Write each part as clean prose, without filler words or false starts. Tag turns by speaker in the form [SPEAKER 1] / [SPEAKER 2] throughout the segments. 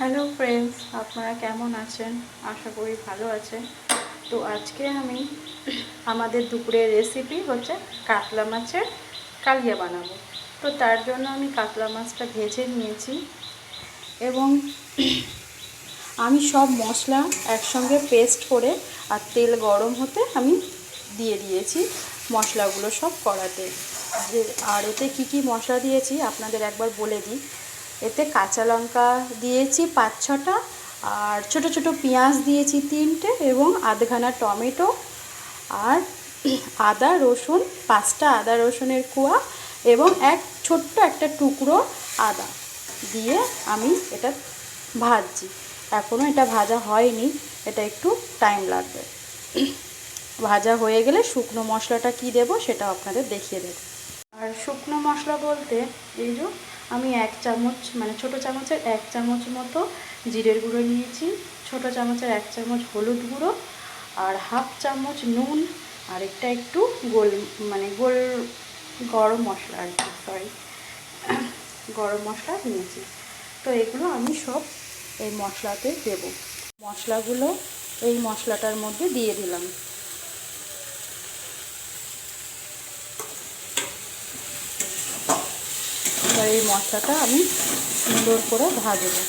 [SPEAKER 1] Hello friends, আপনারা কেমন আছেন? আশা করি ভালো আছেন। তো আজকে আমি আমাদের দুপুরের রেসিপি হচ্ছে কাতলা মাছের কালিয়া বানাবো। তো তার জন্য আমি কাতলা মাছটা ভেজে নিয়েছি এবং আমি সব মশলা একসঙ্গে পেস্ট করে আর তেল গরম হতে আমি দিয়ে দিয়েছি মশলাগুলো সব কড়াতে। আর এতে কি মশলা দিয়েছি আপনাদের একবার বলে দিই। এতে কাঁচা লঙ্কা দিয়েছি 5-6টা, আর ছোট ছোট পেঁয়াজ দিয়েছি 3টে এবং আধখানা টমেটো, আর আদা রসুন 5টা আদা রসুনের কোয়া এবং ছোট্ট একটা টুকরো আদা দিয়ে আমি এটা ভাজছি। এখনও এটা ভাজা হয়নি, এটা একটু টাইম লাগবে। ভাজা হয়ে গেলে শুকনো মশলাটা কি দেব সেটা আপনাদের দেখিয়ে দেব। আর শুকনো মশলা বলতে এই যে আমি 1 চামচ মানে ছোটো চামচের 1 চামচ মতো জিরের গুঁড়ো নিয়েছি, ছোটো চামচের 1 চামচ হলুদ গুঁড়ো, আর 1/2 চামচ নুন, আর একটু গোল গরম মশলা আর কি, গরম মশলা নিয়েছি। তো এগুলো আমি সব এই মশলাতে দেব। মশলাগুলো এই মশলাটার মধ্যে দিয়ে দিলাম। এবার এই মশলাটা আমি সুন্দর করে ভাজবো।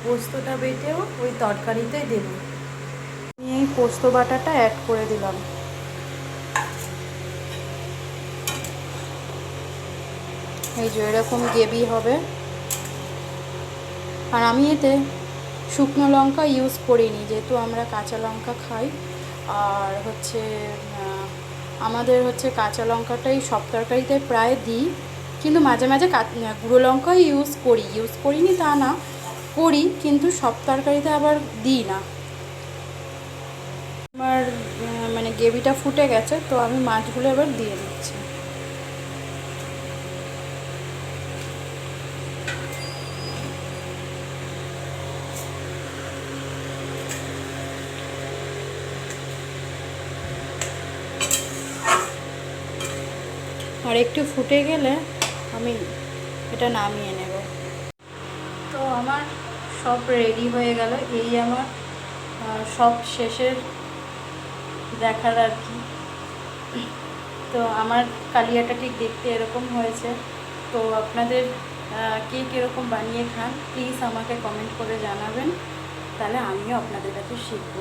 [SPEAKER 1] পোস্তটা বেটেও ওই তরকারিতেই দেব। আমি এই পোস্ত বাটাটা অ্যাড করে দিলাম। এই যে এরকম গ্রেভি হবে। আর আমি এতে শুকনো লঙ্কা ইউজ করিনি, যেহেতু আমরা কাঁচা লঙ্কা খাই। আর আমাদের কাঁচা লঙ্কাটাই সব তরকারিতে প্রায় দিই, কিন্তু মাঝে মাঝে গুঁড়ো লঙ্কাও ইউজ করিনি তা না, করি, কিন্তু সব তরকারিতে আবার দিই না। আমার গ্রেভিটা ফুটে গেছে, তো আমি মাছগুলো এবার দিয়ে দিচ্ছি। আর একটু ফুটে গেলে আমি এটা নামিয়ে নেব। তো আমার সব রেডি হয়ে গেল। এই আমার সব শেষের দেখার আর কি। তো আমার কালিয়াটা ঠিক দেখতে এরকম হয়েছে। তো আপনাদের কে কীরকম বানিয়ে খান প্লিজ আমাকে কমেন্ট করে জানাবেন, তাহলে আমিও আপনাদের কাছে শিখব।